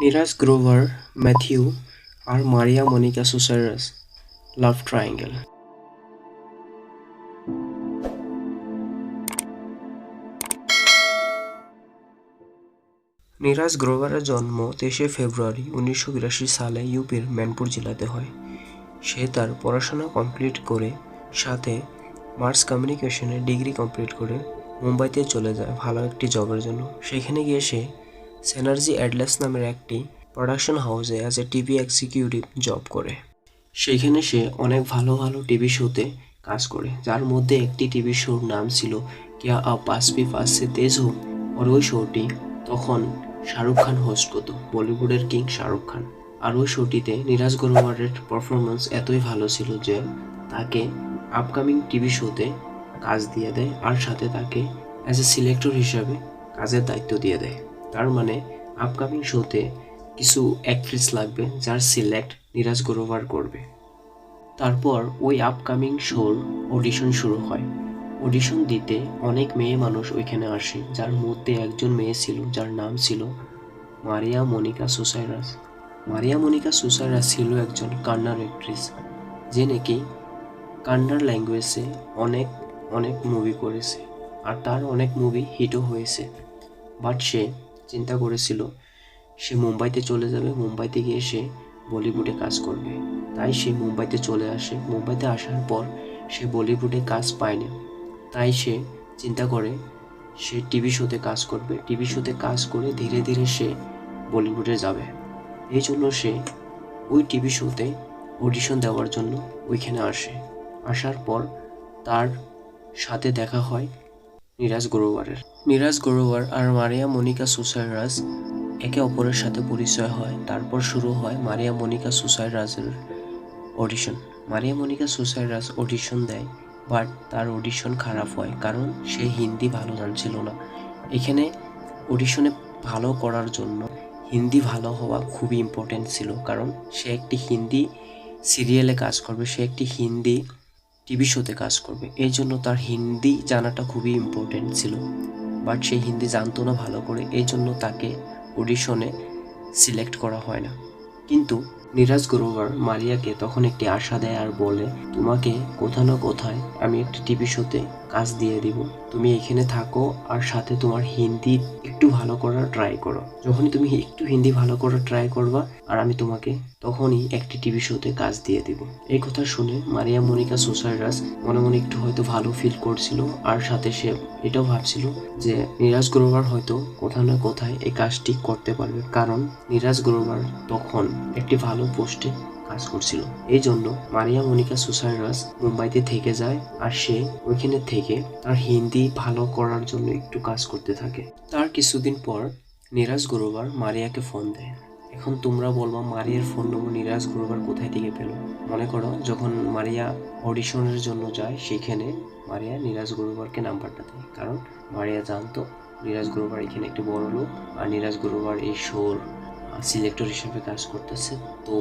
Neeraj Grover, Matthew আর মারিয়া মনিকা সুসাইরাস লাভ triangle. Neeraj গ্রোভারের জন্ম 23 ফেব্রুয়ারি 1982 সালে ইউপির ম্যানপুর জেলাতে হয়। সে তার পড়াশোনা কমপ্লিট করে সাথে মাস কমিউনিকেশনে ডিগ্রি কমপ্লিট করে মুম্বাইতে চলে যায় ভালো একটি জবের জন্য। সেখানে গিয়ে সে সেনার্জি অ্যাডলাস নামের একটি প্রোডাকশন হাউসে as a TV executive job করে। সেইখানে সে অনেক ভালো ভালো টিভি শোতে কাজ করে, যার মধ্যে একটি টিভি শোর নাম ছিল কিয়া আপ পাস ভি পাস সে তেজ হো। আর ওই শোটি তখন শাহরুখ খান হোস্ট করতো, বলিউডের কিং শাহরুখ খান। আর ওই শোটিতে নীরাজ গ্রোভারের পারফরমেন্স এতই ভালো ছিল যে তাকে আপকামিং টিভি শোতে কাজ দিয়ে দেয়, আর সাথে তাকে অ্যাজ এ সিলেক্টর হিসাবে কাজের দায়িত্ব দিয়ে দেয়। তার মানে আপকামিং শোতে কিছু অ্যাক্ট্রেস লাগবে যার সিলেক্ট নীরাজ গ্রোভার করবে। তারপর ওই আপকামিং শোর অডিশন শুরু হয়। অডিশন দিতে অনেক মেয়ে মানুষ ওইখানে আসে, যার মধ্যে একজন মেয়ে ছিল যার নাম ছিল মারিয়া মনিকা সুসাইরাস। মারিয়া মনিকা সুসাইরাস ছিল একজন কান্নাড় অ্যাক্ট্রেস, যে নাকি কান্নাড় ল্যাঙ্গুয়েজে অনেক অনেক মুভি করেছে, আর তার অনেক মুভি হিটও হয়েছে। বাট সে চিন্তা করেছিল সে মুম্বাইতে চলে যাবে, মুম্বাইতে গিয়ে সে বলিউডে কাজ করবে। তাই সে মুম্বাইতে চলে আসে। মুম্বাইতে আসার পর সে বলিউডে কাজ পায় না, তাই সে চিন্তা করে সে টিভি শোতে কাজ করবে। টিভি শোতে কাজ করে ধীরে ধীরে সে বলিউডে যাবে। এই জন্য সে ওই টিভি শোতে অডিশন দেওয়ার জন্য ওইখানে আসে। আসার পর তার সাথে দেখা হয় নীরাজ গ্রোভারের। নীরাজ গ্রোভার আর মারিয়া মনিকা সুসাইরাস একে অপরের সাথে পরিচয় হয়। তারপর শুরু হয় মারিয়া মনিকা সুসাইরাসের অডিশন। মারিয়া মনিকা সুসাইরাস অডিশন দেয়, বাট তার অডিশন খারাপ হয় কারণ সে হিন্দি ভালো জানছিল না। এখানে অডিশনে ভালো করার জন্য হিন্দি ভালো হওয়া খুবই ইম্পর্টেন্ট ছিল, কারণ সে একটি হিন্দি সিরিয়ালে কাজ করবে, সে একটি হিন্দি টিভি শোতে কাজ করবে। এই জন্য তার হিন্দি জানাটা খুবই ইম্পর্টেন্ট ছিল, বাট সে হিন্দি জানতো না ভালো করে, এই জন্য তাকে অডিশনে সিলেক্ট করা হয় না। কিন্তু নীরাজ গ্রোভার মারিয়াকে তখন একটি আশা দেয় আর বলে, তোমাকে কোথাও না কোথায় আমি একটি টিভি শোতে কাজ দিয়ে দিব, তুমি এখানে থাকো আর সাথে তোমার হিন্দি একটু ভালো করার ট্রাই করো। যখনই তুমি একটু হিন্দি ভালো করার ট্রাই করবা আর আমি তোমাকে তখনই একটি টিভি শোতে কাজ দিয়ে দিব। এই কথা শুনে মারিয়া মনিকা সুসাইরাস মনে মনে একটু হয়তো ভালো ফিল করছিল, আর সাথে সে এটাও ভাবছিল যে নীরাজ গ্রোভার হয়তো কোথাও না কোথায় এই কাজটি করতে পারবে, কারণ নীরাজ গ্রোভার তখন একটি ভালো পোস্টে কাজ করছিল। এই জন্য মারিয়া মনিকা সুসাইরাস মুম্বাইতে থেকে যায়, আর সে ওইখানে থেকে তার হিন্দি ভালো করার জন্য একটু কাজ করতে থাকে। তার কিছুদিন পর নীরাজ গ্রোভার মারিয়াকে ফোন দেয়। এখন তোমরা বলবা মারিয়ার ফোন নম্বর নীরাজ গ্রোভার কোথায় থেকে পেল? মনে করো যখন মারিয়া অডিশনের জন্য যায়, সেখানে মারিয়া নীরাজ গ্রোভারকে নাম্বারটা দেয়, কারণ মারিয়া জানতো নীরাজ গ্রোভার এখানে একটি বড় লোক, আর নীরাজ গ্রোভার এই শোর সিলেক্টর হিসেবে কাজ করতেছে, তো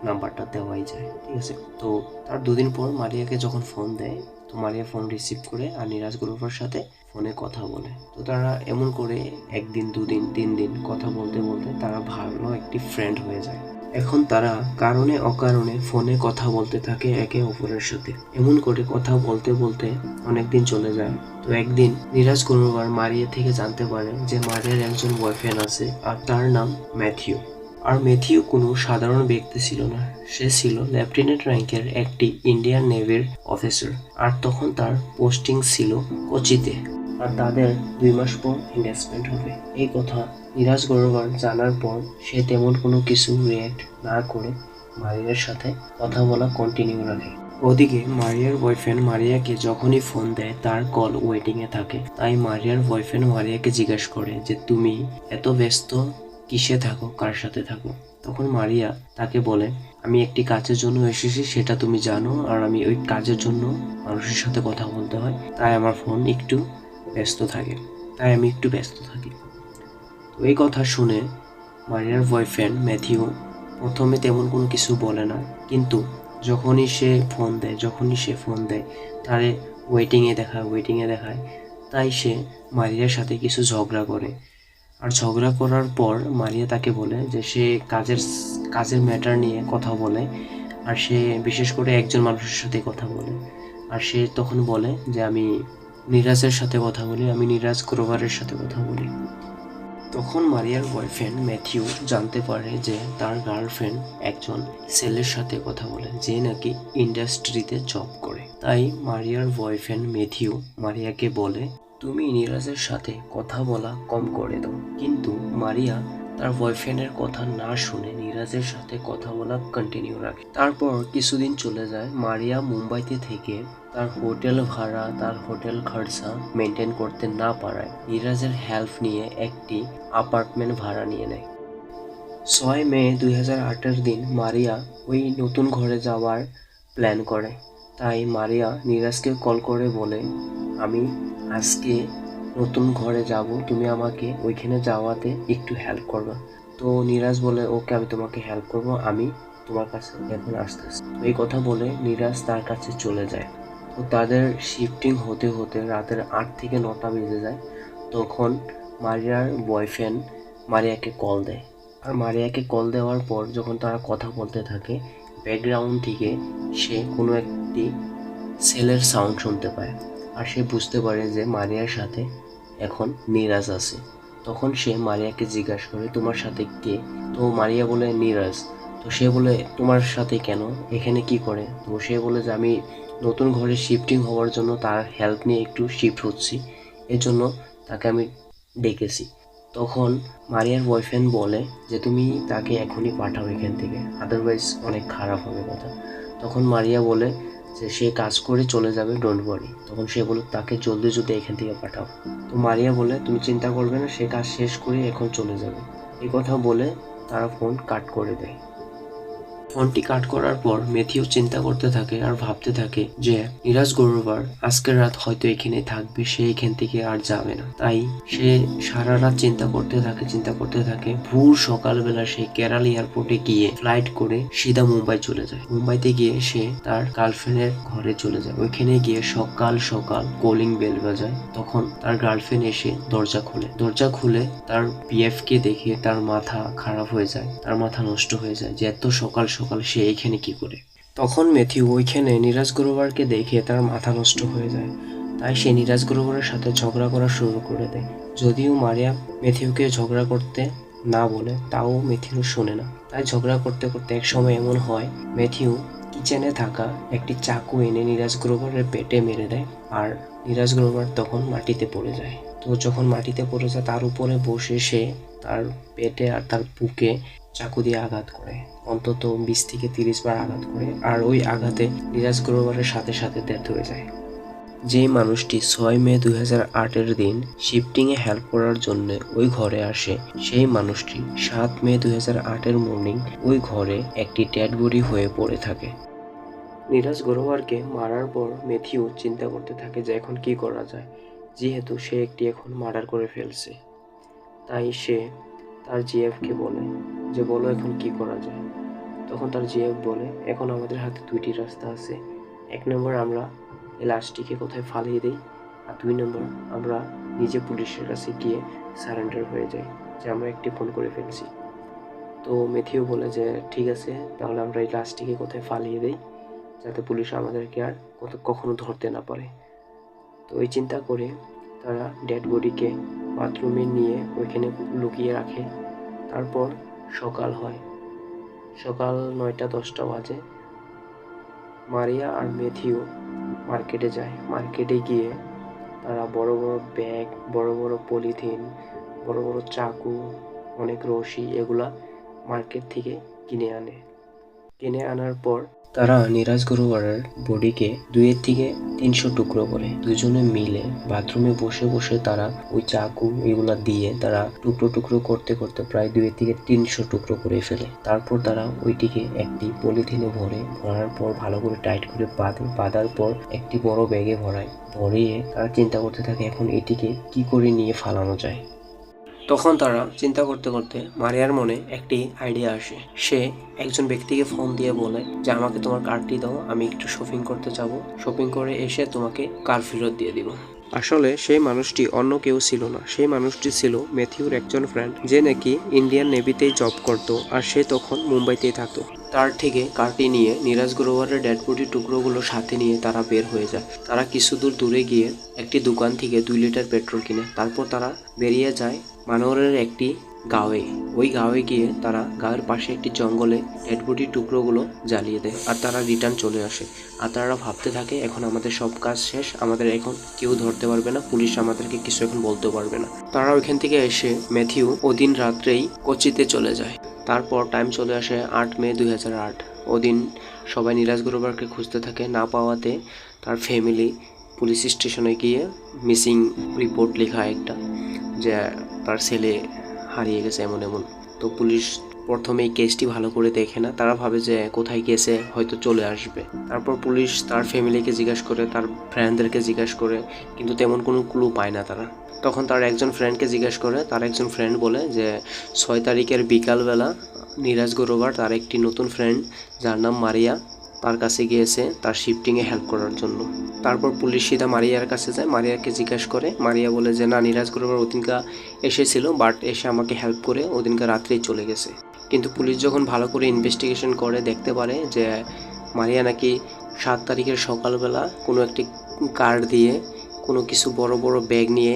নাম্বারটা দেওয়াই যায়। ঠিক আছে, তো তার দুদিন পর মারিয়াকে যখন ফোন দেয়, তো মারিয়া ফোন রিসিভ করে আর নীরাজ গ্রোভার সাথে ফোনে কথা বলে। তো তারা এমন করে একদিন, দুদিন, 3 দিন কথা বলতে বলতে তারা ভালো একটি ফ্রেন্ড হয়ে যায়। এখন তারা কারণে অকারণে ফোনে কথা বলতে থাকে একে অপরের সাথে। এমন করে কথা বলতে বলতে অনেকদিন চলে যায়। তো একদিন নীরাজ গ্রোভার মারিয়া থেকে জানতে পারে যে মারিয়ার একজন বয়ফ্রেন্ড আছে, আর তার নাম ম্যাথিউ। আর ম্যাথিউ কোনো সাধারণ ব্যক্তি ছিল না, সে ছিল লেফটেন্যান্ট র্যাঙ্কের একটি ইন্ডিয়ান নেভির অফিসার, আর তখন তার পোস্টিং ছিল কোচিতে, আর তাদের 2 মাস পর এঙ্গেজমেন্ট হবে। এই কথা নীরাজ গ্রোভার জানার পর সে তেমন কোনো কিছু রিয়্যাক্ট না করে মারিয়ার সাথে কথা বলা কন্টিনিউ রাখে। ওদিকে মারিয়ার বয়ফ্রেন্ড মারিয়াকে যখনই ফোন দেয় তার কল ওয়েটিংয়ে থাকে। তাই মারিয়ার বয়ফ্রেন্ড মারিয়াকে জিজ্ঞাসা করে যে তুমি এত ব্যস্ত কিসে থাকো, কার সাথে থাকো? তখন মারিয়া তাকে বলে, আমি একটি কাজের জন্য এসেছি, সেটা তুমি জানো, আর আমি ওই কাজের জন্য মানুষের সাথে কথা বলতে হয়, তাই আমার ফোন একটু ব্যস্ত থাকে, তাই আমি একটু ব্যস্ত থাকি। তো এই কথা শুনে মারিয়ার বয়ফ্রেন্ড ম্যাথিউ প্রথমে তেমন কোনো কিছু বলে না, কিন্তু যখনই সে ফোন দেয় তারে ওয়েটিংয়ে দেখায়, তাই সে মারিয়ার সাথে কিছু ঝগড়া করে। আর ঝগড়া করার পর মারিয়া তাকে বলে যে সে কাজের ম্যাটার নিয়ে কথা বলে, আর সে বিশেষ করে একজন মানুষের সাথে কথা বলে। আর সে তখন বলে যে আমি নীরাজের সাথে কথা বলি, আমি নীরাজ গ্রোভারের সাথে কথা বলি। তখন মারিয়ার বয়ফ্রেন্ড ম্যাথিউ জানতে পারে যে তার গার্লফ্রেন্ড একজন ছেলের সাথে কথা বলে, যে নাকি ইন্ডাস্ট্রিতে জব করে। তাই মারিয়ার বয়ফ্রেন্ড ম্যাথিউ মারিয়াকে বলে, তুমি নীরাজের সাথে কথা বলা কম করে দাও। কিন্তু মারিয়া তার বয়ফ্রেন্ডের কথা না শুনে নীরাজের সাথে কথা বলা কন্টিনিউ রাখে। তারপর কিছুদিন চলে যায়। মারিয়া মুম্বাইতে থেকে তার হোটেল ভাড়া, তার হোটেল খরচা মেনটেন করতে না পারায় নীরাজের হেল্প নিয়ে একটি অ্যাপার্টমেন্ট ভাড়া নিয়ে নেয়। 6 মে 2008 দিন মারিয়া ওই নতুন ঘরে যাওয়ার প্ল্যান করে। তাই মারিয়া নীরাজকে কল করে বলে, আমি আজকে নতুন ঘরে যাব, তুমি আমাকে ওইখানে যাওয়াতে একটু হেল্প করবে। তো নীরাজ বলে, ওকে আমি তোমাকে হেল্প করব, আমি তোমার কাছে এখন আসতেছি। এই কথা বলে নীরাজ তার কাছে চলে যায়। তো তাদের শিফটিং হতে হতে রাতের 8 থেকে 9টা বেজে যায়। তখন মারিয়ার বয়ফ্রেন্ড মারিয়াকে কল দেয়। আর মারিয়াকে কল দেওয়ার পর যখন তারা কথা বলতে থাকে, ব্যাকগ্রাউন্ড থেকে সে কোনো একটি সেলের সাউন্ড শুনতে পায়। আর সে বুঝতে পারে যে মারিয়ার সাথে এখন নীরাজ আছে। তখন সে মারিয়াকে জিজ্ঞাসা করে, তোমার সাথে কে? তো মারিয়া বলে, নীরাজ। তো সে বলে, তোমার সাথে কেন, এখানে কি করে? তো সে বলে যে আমি নতুন ঘরে শিফটিং হওয়ার জন্য তার হেল্প নিয়ে একটু শিফট হচ্ছি, এজন্য তাকে আমি ডেকেছি। তখন মারিয়ার বয়ফ্রেন্ড বলে যে তুমি তাকে এখনই পাঠাও এখান থেকে, আদারওয়াইজ অনেক খারাপ হবে কথা। তখন মারিয়া বলে যে সে কাজ করে চলে যাবে, ডোন্ট ওয়ারি। তখন সে বলে তাকে জলদি জলদি এখান থেকে পাঠাও। তো মারিয়া বলে, তুমি চিন্তা করবে না, সে কাজ শেষ করে এখন চলে যাবে। এই কথা বলে তারা ফোন কাট করে দেয়। ফোনটি কাট করার পর ম্যাথিউ চিন্তা করতে থাকে আর ভাবতে থাকে যে নীরাজ গ্রোভার আজকের রাত হয়তো এখানে থাকবে, সে এখান থেকে আর যাবে না। তাই সে সারা রাত চিন্তা করতে থাকে। ভোর সকালবেলা সে কেরালা এয়ারপোর্টে গিয়ে ফ্লাইট করে সিধা মুম্বাই চলে যায়। মুম্বাইতে গিয়ে সে তার গার্লফ্রেন্ডের ঘরে চলে যায়। ওইখানে গিয়ে সকাল সকাল কলিং বেল বাজায়। তখন তার গার্লফ্রেন্ড এসে দরজা খুলে তার বিএফ কে দেখে তার মাথা খারাপ হয়ে যায়, তার মাথা নষ্ট হয়ে যায় যে এত সকাল সকাল সে এইখানে কি করে। তখন ম্যাথিউ ওইখানে নীরাজ গ্রোভারকে দেখে তার মাথা নষ্ট হয়ে যায়। তাই সে নীরাজ গ্রোভারের সাথে ঝগড়া করা শুরু করে দেয়। যদিও মারিয়া ম্যাথিউকে ঝগড়া করতে না বলে, তাও ম্যাথিউ শোনে না। তাই ঝগড়া করতে করতে এক সময় এমন হয়, ম্যাথিউ কিচেনে থাকা একটি চাকু এনে নীরাজ গ্রোভারের পেটে মেরে দেয়। আর নীরাজ গ্রোভার তখন মাটিতে পড়ে যায়। তো যখন মাটিতে পড়ে যায়, তার উপরে বসে সে তার পেটে আর তার বুকে চাকু দিয়ে আঘাত করে, অন্তত 20 থেকে 30 বার আঘাত করে। আর ওই আঘাতে নীরাজ গ্রোভারের সাথে সাথে ডেথ হয়ে যায়। যে মানুষটি 6 মে 2008 দিন শিফটিংয়ে হেল্প করার জন্য ওই ঘরে আসে, সেই মানুষটি 7 মে 2008 মর্নিং ওই ঘরে একটি ডেড বডি হয়ে পড়ে থাকে। নীরাজ গ্রোভারকে মারার পর ম্যাথিউ চিন্তা করতে থাকে যে এখন কি করা যায়, যেহেতু সে একটি এখন মার্ডার করে ফেলছে। তাই সে তার জিএফকে বলে যে বলো এখন কি করা যায়। তখন তার জিএফ বলে, এখন আমাদের হাতে 2টি রাস্তা আছে। 1 নম্বর, আমরা এই লাশটিকে কোথায় ফালিয়ে দিই, আর 2 নম্বর, আমরা নিজে পুলিশের কাছে গিয়ে সারেন্ডার হয়ে যাই যে আমরা একটি ফোন করে ফেলছি। তো ম্যাথিউ বলে যে ঠিক আছে, তাহলে আমরা এই লাশটিকে কোথায় ফালিয়ে দিই যাতে পুলিশ আমাদেরকে আর কখনো ধরতে না পারে। তো এই চিন্তা করে তারা ডেড বডিকে বাথরুমে নিয়ে ওইখানে লুকিয়ে রাখে। তারপর সকাল হয়, সকাল 9টা-10টা বাজে। মারিয়া আর ম্যাথিউ মার্কেটে যায়। মার্কেটে গিয়ে তারা বড় বড় ব্যাগ, বড় বড় পলিথিন, বড় বড় চাকু, অনেক রশি, এগুলা মার্কেট থেকে কিনে আনার পর তারা নীরাজ গ্রোভারের বডিকে 2 থেকে 300 টুকরো করে দুজনে মিলে বাথরুমে বসে বসে তারা ওই চাকু এগুলা দিয়ে তারা টুকরো টুকরো করতে করতে প্রায় 2 থেকে 300 টুকরো করে ফেলে। তারপর তারা ওইটিকে একটি পলিথিনে ভরার পর ভালো করে টাইট করে বাঁধার পর একটি বড় ব্যাগে ভরিয়ে তারা চিন্তা করতে থাকে এখন এটিকে কি করে নিয়ে ফালানো যায়। তখন তারা চিন্তা করতে করতে মারিয়ার মনে একটি আইডিয়া আসে। সে একজন ব্যক্তিকে ফোন দিয়ে বলে যে আমাকে তোমার কার্ডটি দাও, আমি একটু শপিং করতে যাব, শপিং করে এসে তোমাকে কার ফেরত দিয়ে দিব। আসলে সেই মানুষটি অন্য কেউ ছিল না, সেই মানুষটি ছিল ম্যাথিউর একজন ফ্রেন্ড, যে নাকি ইন্ডিয়ান নেভিতেই জব করত, আর সে তখন মুম্বাইতেই থাকতো। তার থেকে কারটি নিয়ে নীরাজ গ্রোভারের ডেড বডির টুকরোগুলো সাথে নিয়ে তারা বের হয়ে যায়। তারা কিছু দূর দূরে গিয়ে একটি দোকান থেকে 2 লিটার পেট্রোল কিনে তারপর তারা বেরিয়ে যায় মানোয়ারের একটি গাঁয়ে। ওই গাঁয়ে গিয়ে তারা গাঁয়ের পাশে একটি জঙ্গলে ডেড বডির টুকরোগুলো জ্বালিয়ে দেয়, আর তারা রিটার্ন চলে আসে। আর তারা ভাবতে থাকে এখন আমাদের সব কাজ শেষ, আমাদের এখন কেউ ধরতে পারবে না, পুলিশ আমাদেরকে কিছু এখন বলতে পারবে না। তারা ওইখান থেকে এসে ম্যাথিউ ওদিন রাত্রেই কোচিতে চলে যায়। তারপর টাইম চলে আসে 8 মে 2008। ওদিন সবাই নীরাজ গ্রোভারকে খুঁজতে থাকে, না পাওয়াতে তার ফ্যামিলি পুলিশ স্টেশনে গিয়ে মিসিং রিপোর্ট লেখা একটা, যে তার ছেলে হারিয়ে গেছে এমন এমন। তো পুলিশ প্রথমে এই কেসটি ভালো করে দেখে না, তারা ভাবে যে কোথায় গেছে, হয়তো চলে আসবে। তারপর পুলিশ তার ফ্যামিলিকে জিজ্ঞাসা করে, তার ফ্রেন্ডদেরকে জিজ্ঞাসা করে, কিন্তু তেমন কোনো ক্লু পায় না তারা। তখন তার একজন ফ্রেন্ডকে জিজ্ঞাসা করে, তার একজন ফ্রেন্ড বলে যে 6 তারিখের বিকালবেলা নীরাজ গ্রোভার তার একটি নতুন ফ্রেন্ড যার নাম মারিয়া, তার কাছে গিয়েছে তার শিফটিংয়ে হেল্প করার জন্য। তারপর পুলিশ সিধা মারিয়ার কাছে যায়, মারিয়াকে জিজ্ঞাসা করে। মারিয়া বলে যে না, নীরাজ গ্রোভার ওদিনকা এসেছিল, বাট এসে আমাকে হেল্প করে ওদিনকা রাত্রেই চলে গেছে। কিন্তু পুলিশ যখন ভালো করে ইনভেস্টিগেশন করে দেখতে পারে যে মারিয়া নাকি 7 তারিখের সকালবেলা কোনো একটি কার্ড দিয়ে কোনো কিছু বড় বড় ব্যাগ নিয়ে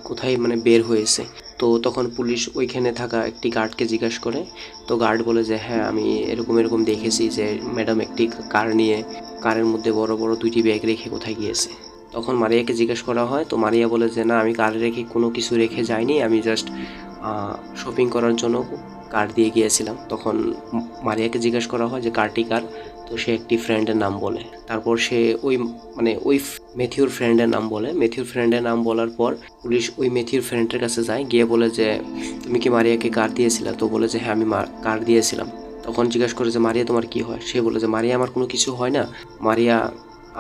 কোথায় মানে বের হয়েছে। তো তখন পুলিশ ওইখানে থাকা একটি গার্ডকে জিজ্ঞাসা করে। তো গার্ড বলে যে হ্যাঁ, আমি এরকম দেখেছি যে ম্যাডাম একটি কার নিয়ে কারের মধ্যে বড় বড় 2টি ব্যাগ রেখে কোথায় গিয়েছে। তখন মারিয়াকে জিজ্ঞাসা করা হয়, তো মারিয়া বলে যে না, আমি কারে রেখে কোনো কিছু রেখে যাইনি, আমি জাস্ট শপিং করার জন্য কার দিয়ে গিয়েছিলাম। তখন মারিয়াকে জিজ্ঞাসা করা হয় যে কারটি কার, তো সে একটি ফ্রেন্ডের নাম বলে। তারপর সে ওই ম্যাথিউর ফ্রেন্ডের নাম বলে। ম্যাথিউর ফ্রেন্ডের নাম বলার পর পুলিশ ওই ম্যাথিউর ফ্রেন্ডের কাছে যায়, গিয়ে বলে যে তুমি কি মারিয়াকে কার দিয়েছিলে? তো বলে যে হ্যাঁ, আমি কার দিয়েছিলাম। তখন জিজ্ঞাসা করে যে মারিয়া তোমার কি হয়? সে বলে যে মারিয়া আমার কোনো কিছু হয় না, মারিয়া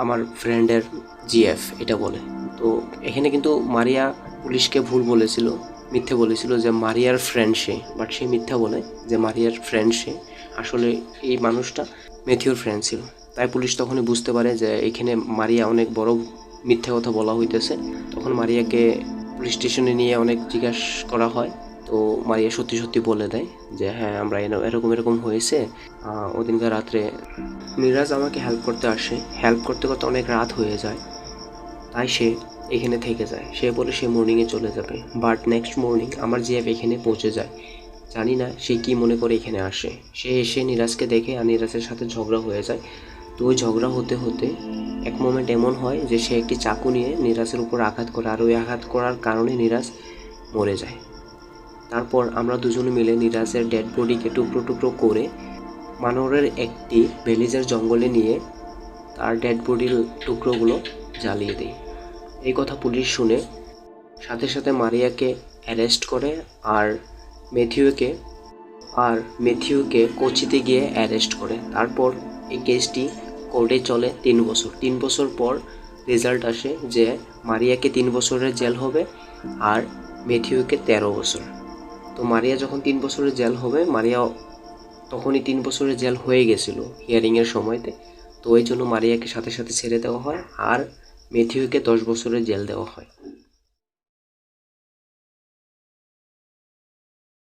আমার ফ্রেন্ডের জিএফ, এটা বলে। তো এখানে কিন্তু মারিয়া পুলিশকে ভুল বলেছিল, মিথ্যে বলেছিল যে মারিয়ার ফ্রেন্ড সে, বাট সে মিথ্যা বলে যে মারিয়ার ফ্রেন্ড সে। আসলে এই মানুষটা ম্যাথিউর ফ্রেন্ড ছিল। তাই পুলিশ তখনই বুঝতে পারে যে এখানে মারিয়া অনেক বড় মিথ্যা কথা বলা হইতেছে। তখন মারিয়াকে পুলিশ স্টেশনে নিয়ে অনেক জিজ্ঞাসা করা হয়। তো মারিয়া সত্যি সত্যি বলে দেয় যে হ্যাঁ, আমরা এরকম হয়েছে, ওদিনকার রাত্রে নীরাজ আমাকে হেল্প করতে আসে, হেল্প করতে করতে অনেক রাত হয়ে যায়, তাই সে এখানে থেকে যায়। সে বলে সে মর্নিংয়ে চলে যাবে, বাট নেক্সট মর্নিং আমার জিএফ এখানে পৌঁছে যায়। জানি না সে কি মনে করে এখানে আসে। সে এসে নীরাজকে দেখে আর নীরাজের সাথে ঝগড়া হয়ে যায়। তো ওই ঝগড়া হতে হতে এক মোমেন্ট এমন হয় যে সে একটি চাকু নিয়ে নীরাজের উপর আঘাত করে, আর ওই আঘাত করার কারণে নীরাজ মরে যায়। তারপর আমরা দুজনে মিলে নীরাজের ডেড বডিকে টুকরো টুকরো করে মানোরের একটি ভ্যালিজের জঙ্গলে নিয়ে তার ডেড বডির টুকরোগুলো জ্বালিয়ে দিই। এই কথা পুলিশ শুনে সাথে সাথে মারিয়াকে অ্যারেস্ট করে, আর ম্যাথিউকে কোচিতে গিয়ে অ্যারেস্ট করে। তারপর এই কেসটি কোর্টে চলে 3 বছর। 3 বছর পর রেজাল্ট আসে যে মারিয়াকে 3 বছরের জেল হবে আর ম্যাথিউকে 13 বছর। তো মারিয়া যখন 3 বছরের জেল হবে, মারিয়া তখনই 3 বছরের জেল হয়ে গেছিল হিয়ারিংয়ের সময়তে। তো ওই জন্য মারিয়াকে সাথে সাথে ছেড়ে দেওয়া হয় আর ম্যাথিউকে 10 বছরের জেল দেওয়া হয়।